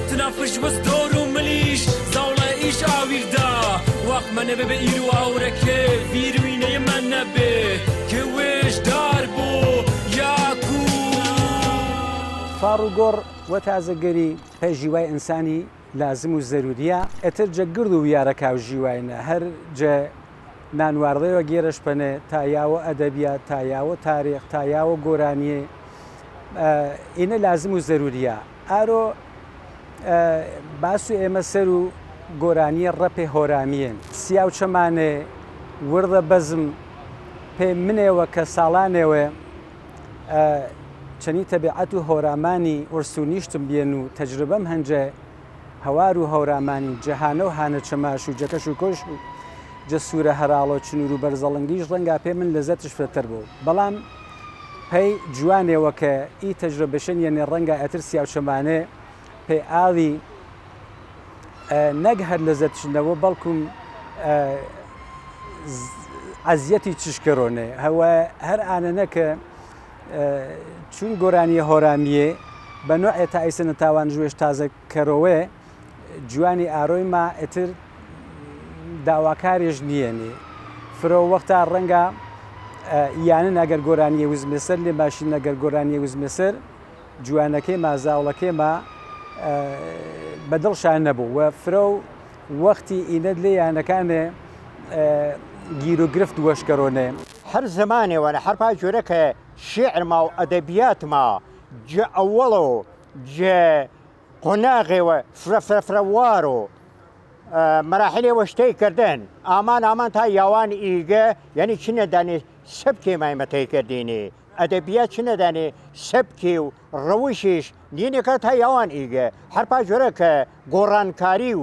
تنافش وەز دۆر و ملیش زاوڵە ئیش ئاویردا واقمە نەبێ بە ئیر و ئاورەکێ بیروینەیە من نەبێ کە وێش دار بۆ یاکو فار و گۆڕ وە تازەگەری پێ ژیوای ئینسانی لازم و زەروریە ئەتر جە گرد و یارەکا و ژیواینە هەر جە نانواردەیەوە گێرەش پەنێ تا یاوە ئەدەبیات تا یاوە تاریخ تا یاوە گۆرانیە ئینە لازم و زەروریە ئارۆ باس و ئێمە سەر و گۆرانیە ڕەپێ هۆرامیێن سیاو چەمانێ وردە بەزم پێ منێوە کە ساڵانێوە چەنی تەبیعەت و هۆرامانی وەرسونیشتم بێن و تەجربەم هەنجە هەوار و هەورامانی جەهانە و هانە چەماش و جەکەش و کۆش و جە سوورە هەراڵۆ چنور و بەرزەڵنگیش ڕەنگا پێ من لەزەتش فرەتەر بوو بەڵام پێی جوانێوە کە ئی تەجربەشن یەنێ ڕەنگە ئەتر سیاو چەمانێ پێ ئاڵی نەک هەر لەزەتشنەوە بەڵکوم عەزیەتی چشکەڕۆنێ هەوە هەر ئانەنە کە چون گۆرانیە هۆرامیێ بە نوعێ تا ئەیسەنە تاوان ژوێش تازە کەرەوەی جوانی ئارۆی ما ئەتر داواکارێژ نییەنێ فرۆ وەختا ڕەنگە یانن ئەگەر گۆرانیە وزمێسەر لێ باشین ئەگەر گۆرانیە وزمێسەر جوانەکەی ما زاوڵەکەی ما بەدڵشان نەبوو و فرۆ وەختی ئینەت لێ یانەکانێ گیر و گرفت وەشکەڕۆنێ هەر زمانێوەە هەرپا جۆرەکە شعرما و ئەدەبیاتما جە ئەوەڵە و جە قۆناغێوە فرەفرەوار و مەراحلێوە شتەی کردن ئامان تا یاوان ئیگە یعنی چ نەدانێ سەبکێ مایمەتەی کردینێ ئەدەبیات چ نەدانێ سەبکێ و ڕەوشیش دینێکە تا یاوان ئیگە هەرپا جۆرەکە گۆڕانکاری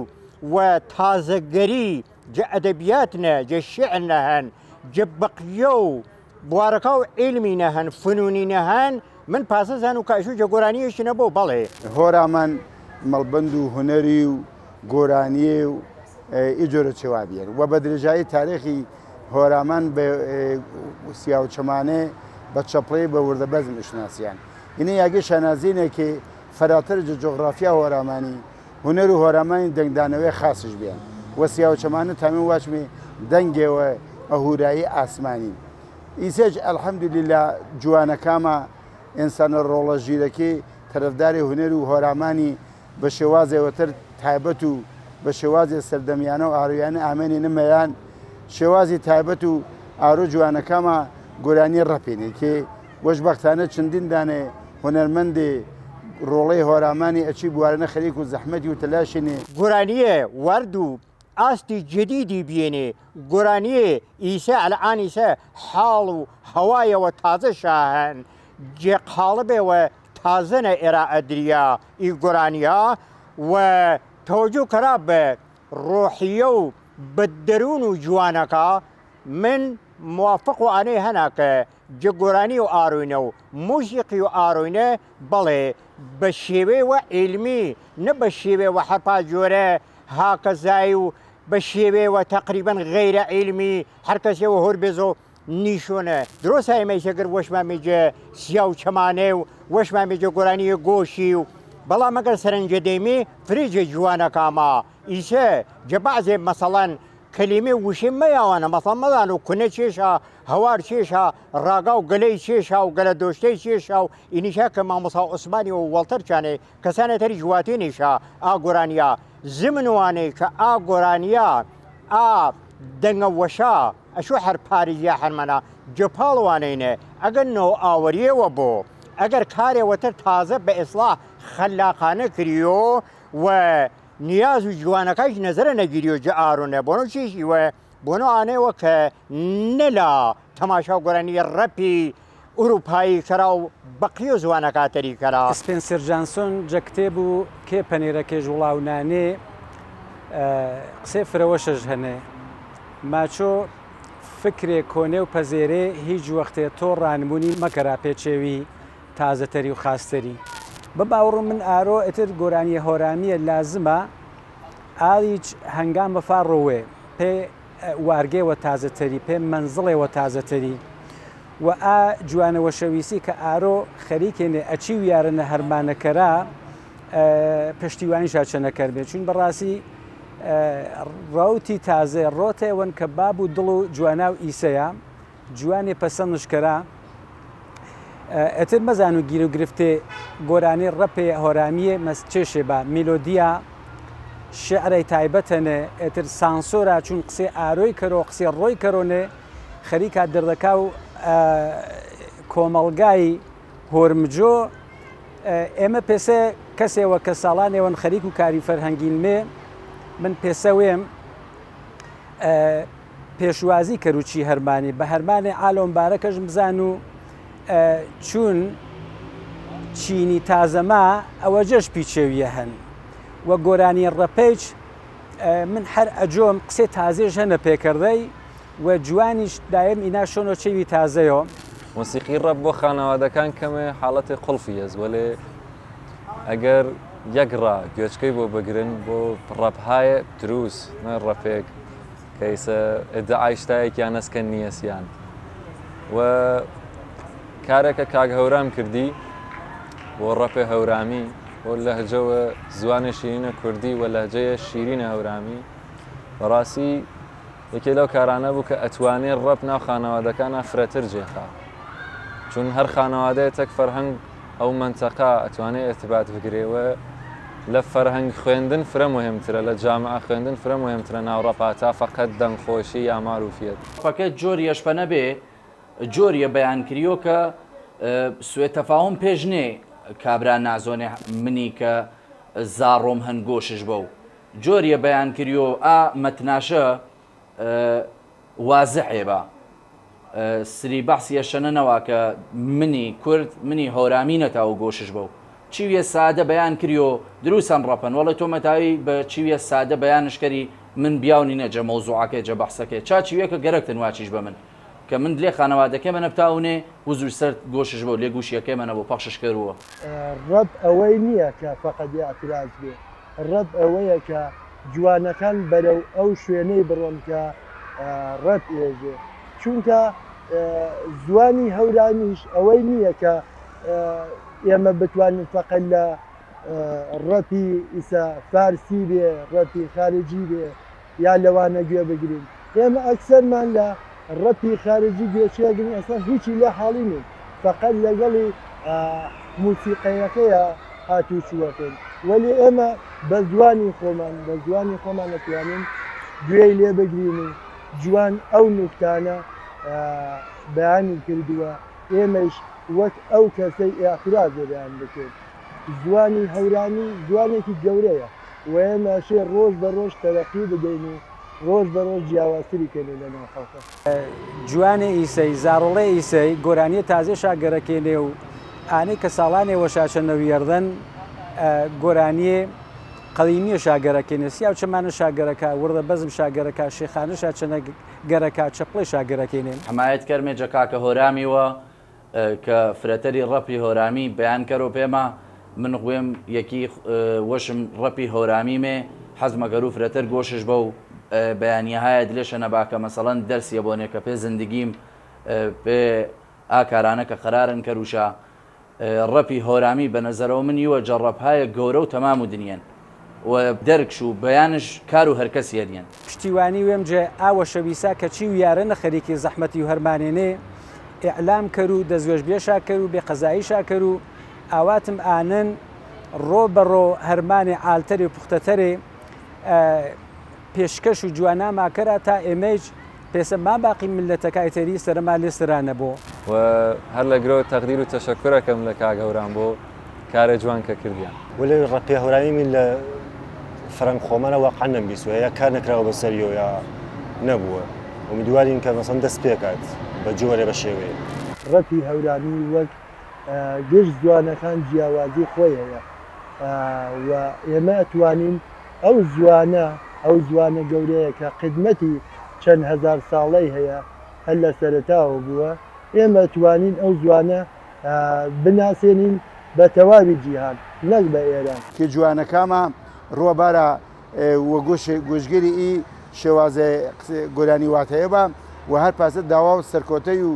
و تازەگەری جە ئەدەبیات نە جە شعر نەهەن جە بەقیە و بوارەکە و علمی نەهەن فنونی نەهەن من پاسەزان و کاژوو جە گۆرانیەشی نەبوو بەڵێ هۆرامان مەڵبند و هوەری و گۆرانیە و ئیجۆرە چێوابیێن و بە درێژایی تاریخی هۆرامان بە سیاو چەمانێ بە چەپڵەی بە وردە بەزم شناسیان اینە یاگە شانازینێکی فەراتر جۆغرافیا هۆرامانی هوەر و هۆرامانی دەنگدانەوەی خاسش بێن وە سیاو چەمانە تامین واچمی دەنگێوە ئەهورایی ئاسمانی ئیسێج ئەلحەمدولیلا جوانەکامە ئینسانە ڕۆڵە ژیرەکەی تەرەفداری هوەر و هۆرامانی بە شێوازێوەتر تایبەت و بە شێوازێ سەردەمیانە و ئاڕویانە ئامێنی نمەیان شێوازی تایبەت و ئارۆ جوانەکەمە گۆرانی ڕەپێنێ کێ وەشبەختانە چەندین دانێ هۆنەرمەندێ ڕۆڵەی هۆرامانی ئەچی بوارنە خەریک و زەحمەتی و تەلاشێنێ گۆرانیە وەرد و ئاستی جدیدی بێنێ گۆرانیە ئیسە ئەلعان ئیسە حاڵ و هەوایەوە تازە شاهەن جێقاڵبێەوە تازەنە ئێرا ئەدریا ئی گۆرانیا و تەوەجو کەرا بە ڕۆحیە و بە دەروون و جوانەکە من موافق و ئانەی هەناکە جە گۆرانی و ئاروینە و موسیقی و ئاروینە بەڵێ بە شێوەیەوە عیلمی نە بە شێوەیەوە هەرپا جۆرە هاکەزایی و بە شێوەیەوە تقریبەن غەیرە عیلمی هەر کەسێەوە هۆر بێزۆ نیشۆنە درۆسە ئێمەیسەگەر وەشمامێجە سیا و چەمانێ و وەشمامێجە گۆرانیە گۆشی و بەڵام ئەگەر سەرنجە دەیمێ فریجە جوانەکامە ئیسە جە بەعزێ مەسەڵەن کەلیمێ وشێ مەیاوانە مەسەڵ مەدان و کونە چێشە هەوار چێشە ڕاگا و گەلەی چێشە و گەلە دۆشتەی چێشە و ئینیشا کە مامۆسا عوسمانی و وەڵتەرچانێ کەسانە تەری جواتێنیشە ئا گۆرانیا زمنوانەی کە ئا گۆرانیا ئا دەنگە وەشا ئەشو هەر پارێزیا هەرمەنا جەپاڵوانینە ئەگەر نەوە ئاوەریەوە بۆ ئەگەر کارێوەتر تازە بە ئیسلاح خەلاقانە کریۆ و نیاز و جوانەکەش نەزرە نەگیریۆ جە ئارۆنە بۆنە چیشی وە بۆنە ئانەوە کە نەلا تەماشا گۆرانی ڕەپی ئوروپایی کەرا و بەقی و زوانەکاتەری کەرا سپێنسەر جانسۆن جە کتێب و کێ پەنێرەکەی وڵاونانێ قسێ فرەوەشەش هەنێ ماچۆ فکرێ کۆنێ و پەزێرێ هیچ وەختێ تۆ ڕانمونی مەکەرا پێچێوی تازەتەری و خاستەری بە باوەڕم من ئارۆ ئەتر گۆرانیە هۆرامیە لازمە ئالیچ هەنگام بەفاڕۆوێ پێ وارگێوە تازەتەری پێ منزڵێەوە تازەتەری و ئا جوانەوە شەویسی کە ئارۆ خەریکێنێ ئەچی و یارنە هەرمانەکەرا پشتیوانی شاچەنەکەر بێ چون بەڕاستی ڕوتی تازێ ڕۆتێوەن کە باب و دڵ و جوانە و ئیسەیە جوانێ پەسەندشکەرا ئەتر مەزان و گیر و گرفتێ گۆرانی ڕەپێ هۆرامیە مەس چێشێ بە میلۆدیە شعرەی تایبەتەنێ ئەتر سانسۆرا چون قسێ ئارۆی کەرۆ قسێ ڕۆی کەرۆنێ خەریکا دەردەکا و کۆمەڵگای هۆرمجۆ ئێمە پێسە کەسێەوە کە ساڵانێوەن خەریک و کاری فەرهەنگینمێ من پێسەوێم پێشوازی کەروچی هەرمانی بە هەرمانی ئالۆمبارەکەش بزان و چون چینی تازەما ئەوە جەش پیچێویە هەن وە گۆرانی ڕەپێچ من هەر ئەجۆم قسێ تازێژ هەنە پێکردەی و جوانیش دایم ئینا شۆنۆ چێوی تازەیەوە موسیقی ڕەپ بۆ خانەوادەکان کەمێ حاڵەتی قوڵفی هەز وەلێ ئەگەر یەکڕا گوێچکەی بۆ بگرن بۆ ڕەپهایە دروست نە ڕەپێک کەیسە ئەدعای شتایەکیان نەسکە نیەسیان و کارێکە کاک هەورام کردی بۆ ڕەپێ هەورامی بۆ لەهجەوە زوانە شیرینە کوردی و لەهجەیە شیرینە هەورامی بەڕاستی یەکێ لەو کارانە بوو کە ئەتوانێت ڕەپ ناو خانەوادەکانە فرەتر جێخا چون هەر خانەوادەیە تەک فەرهەنگ ئەو منتەقا ئەتوانێت ئێرتبات بگرێەوە لە فەرهەنگ خوێندن فرە مهمترە لە جامعە خوێندن فرە مهمترە ناو ڕەپا تا فەقەت دەنگخۆشی یا معروفیەت فەکەت جۆری ئەشپەنە بێ جۆریە بەیانکریۆ کە سوێتەفاهم پێشنێ کابرا نازۆنێ منی کە زاڕۆم هەنگۆشش بە و جۆریە بەیانکریۆ ئا مەتناشە وازحێ بە سری بەحسیە شەنەنەوە کە منی کورد منی هۆرامی نەتاو گۆشش بە و چیویە سادە بەیان کریۆ دروستان ڕەپەن وەڵی تۆمەتاوی بە چیویە سادە بەیانشکەری من بیاونی نەجە مەوزوعەکەی جە بەحسەکەی چا چیویەکە گەرەکتن واچیش بە من کە من لێ خانەوادەکەی منە بتاونێ وزور سەر گۆشش بۆ لێ گوشیەکەی منە بۆ پەخشش کردووە ڕەب ئەوەی نییە کە فەقەت ئاعتراض بێ ڕەب ئەوەیە کە جوانەکان بەرەو ئەو شوێنەی بڕۆن کە ڕەب ئێژێ چونکە زوانی هەورانیش ئەوەی نییە کە ئێمە بتوانین فەقەت لە ڕەپی ئیسا فارسی بێ ڕەپی خارجی بێ یا لەوانە گوێ بگرین ئێمە ئەکسەرمان لە ڕەپی خارجی گوێچێگرین ئەستا هیچی لە حاڵی نین فەقەت لەگەڵی موسیقەیەکەیە هاتوچووەکەن وەلی ئێمە بە زوانی خۆمان نەتوانین گوێی لێ بگرین و جوان ئەو نوکتانە بەیانی کردووە ئێمەش وەک ئەو کەسەی ئاعتراضێ بەیان بکرد زوانی هەورانی زوانێکی گەورەیە و ئێمەشێ ڕۆژ بە ڕۆژ تەرەقی بدەین و ڕۆژ بە ڕۆژ جیاوازتری کەنێ لە ناو خەڵکە جوانێ ئیسەی زاڕۆڵێ ئیسەی گۆرانیە تازێ شاگەرەکێنێ و ئانەی کە ساڵانێ وەشاچەنەویێردن گۆرانیە قەڵیمیە شاگەرەکەێنێ سیا و چەمانە شاگەرەکە وردە بەزم شاگەرەکە شێخانە شاچەنە گەرەکە چەپڵی شاگەرەکەێنێن حمایەت کەرمێجە کاکە هۆرامیوە کە فرەتەری ڕەپی هۆرامی بەیان کەرۆ پێمە من خوێم یەکی وەشم ڕەپی هۆرامیمێ حەزمەگەر و فرەتەر گۆشش بە و بەیانیهایە دلێشە نەباکە مەسەڵەن دەرسیە بۆنێ کە پێ زندگیم پێ ئاکارانە کە قەرارن کەروشە ڕەپی هۆرامی بە نەزەرەوە منیوە جەڕەپایە گەورە و تەمام و دنیەن و دەرکش و بەیانش کار و هەرکەسی هەدیان پشتیوانی وێم جێ ئاوە شەویسا کە چی و یارە نەخەریکی زەحمەتی و هەرمانێنێ ئیعلام کرد و دەستێژبێشا کرد و بێقەزاییشا کرد و ئاواتم ئانن ڕۆ بەڕۆ هەرمانی ئالتەری و پوختەتەرێ پێشکەش و جواناماکەرە تا ئێمەج پێسە ما باقی ملەتەکای تەری سەرما لێ سرانە بۆ و هەر لە گرۆ تەقدیر و تەشەکورەکەم لە کاگەوران بۆ کارە جوان کە کردیان ولی ڕەپی هەورانی من لە فەرەنگ خۆمانە واقعا نەمبیستوە یا کار نەکراوە بەسەریەوە یا نەبووە امیدوارین کە مەسەڵەن دەست پێکات بە جۆرێ بە شێوەیە ڕەپی هەورانی وەک گشت جوانەکان جیاوازی خۆی هەیە و ئێمە ئەتوانین ئەو زوانە گەورەیە کە خدمەتی چەند هەزار ساڵەی هەیە هەر لە سەرەتاوە بووە ئێمە توانین ئەو زوانە بناسێنین بە تەواوی جیهان نەک بە ئێران کە جوانەکەمە ڕۆبارە وە گۆشگەری ئی شێوازە گۆرانی واتەیە بە و هەر پاسە داوا و سەرکۆتەی و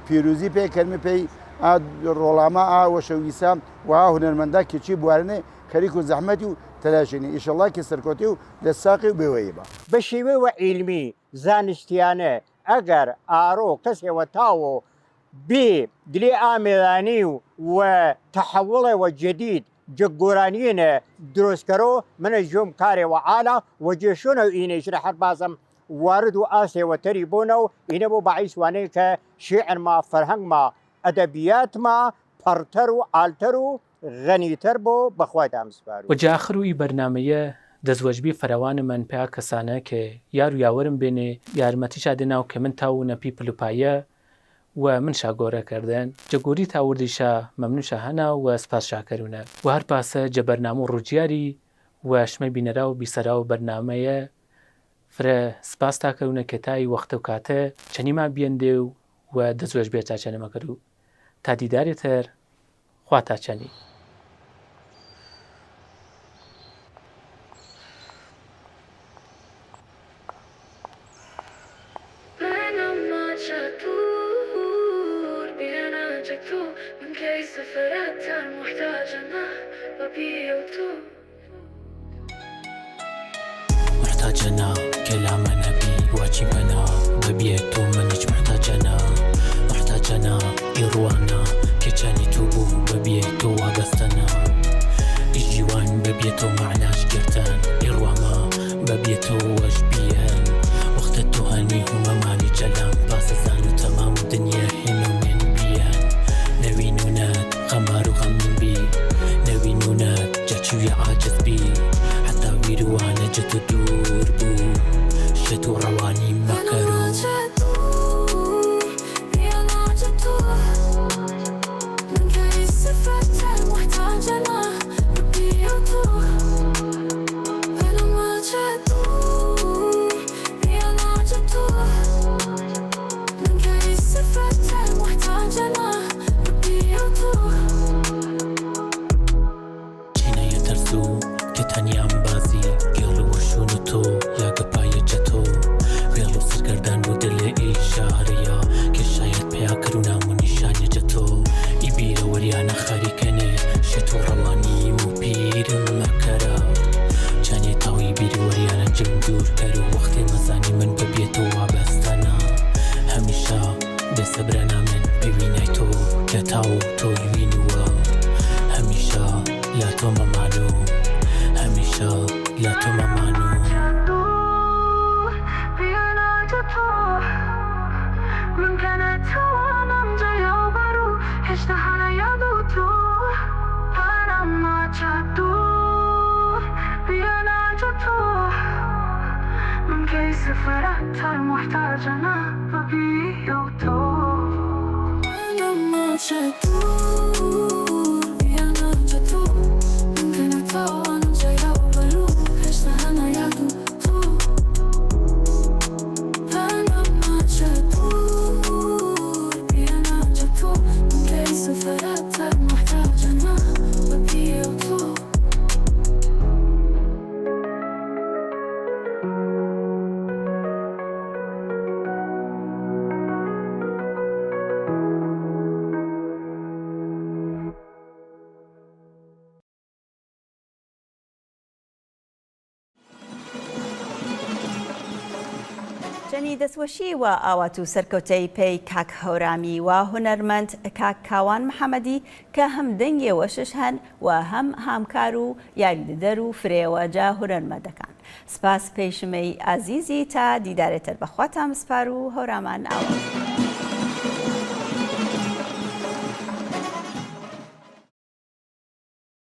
پیرۆزی پێ کەرمە پێی ڕۆڵامە ئاوە شەویسا و هونەرمەندا کێچی بوارنێ خەریک و زەحمەتی و تەلاشێنی ئیشەڵڵا سەرکۆتی و دەستساقی و بێوەیە بە بە شێوەوە عیلمی زانستیانە ئەگەر ئارۆ کەسێوە تاوە بێ دلێ ئامێرانی و تەحەوڵێوە جدید جگۆرانیێنە دروستکەرۆ منە ژۆم کارێوە ئالا و جێشۆنە و ئینەیشرە هەر بازم وارد و ئاسێوە تەری بوونە و ئینە بۆ بەعیسوانەیە کە شێعرما فەرهەنگما ئەدەبیاتما پەرتەر و ئالتەر و غەنیتر بۆ بەخوای دامسپار و جاخروی بەرنمەیە دەستوەژبی فەرەوانە من پێیا کەسانە کە یار و یاوەرم بێنێ یارمەتیشا دێناو کە من تاو نەپی پلوپایە و من شاگۆرەکردن جەگۆری تاوردیشە مەمنوشە هەنا و سپاس شاکەرونە و هەر پاسە جە بەرنامە و ڕووجیاری و شمە بینەرا و بیسەرا و بەرنمەیە فرە سپاس تاکەونە کەتایی وەختە و کاتە چەنیما بیەندێ و دەستوەژ بێت تا چەنەمەکەر و تا دیدارێتر خوا تا چەنی محتاجنا كلام نبي واجبنا ببيتو منج محتاجنا إروانا كجاني توبو ببيتو وقستنا إجيوان ببيتو معناش كرتان إرواما ببيتو وجبيان وقت التهاني هما مالي جلام باسزانو تمام الدنيا هنو من بيان نوينونات غمار وغمين بي نوينونات جاتشو عاجز بي حتى ويروانا جتو دور بو شتو رواني مكرو هەمیشە لا تۆ مەمانوو تو ممکنه توانم جیا برو هشته هنه یادو تو هرم ناچه دور بیا ناچه تو ممکنه سفرت تر محتاجنا و بیو تو هرم ناچه دور بیا ناچه تو ممکنه توانم جیا برو هشته هنه یادو تو جەنی دەستوەشی و ئاوات و سەرکەوتەی پێی کاک هەورامی و هونەرمەند کاک کاوان محەممەدی کە هەم دەنگێ وەشش هەن و هەم هامکار و یاریدەر و فرێوەجا هونەرمەندەکان. سپاس پێشمەی ئازیزی تا دیدارێتەر بەخواتان سپار و هەورامان ئاوە.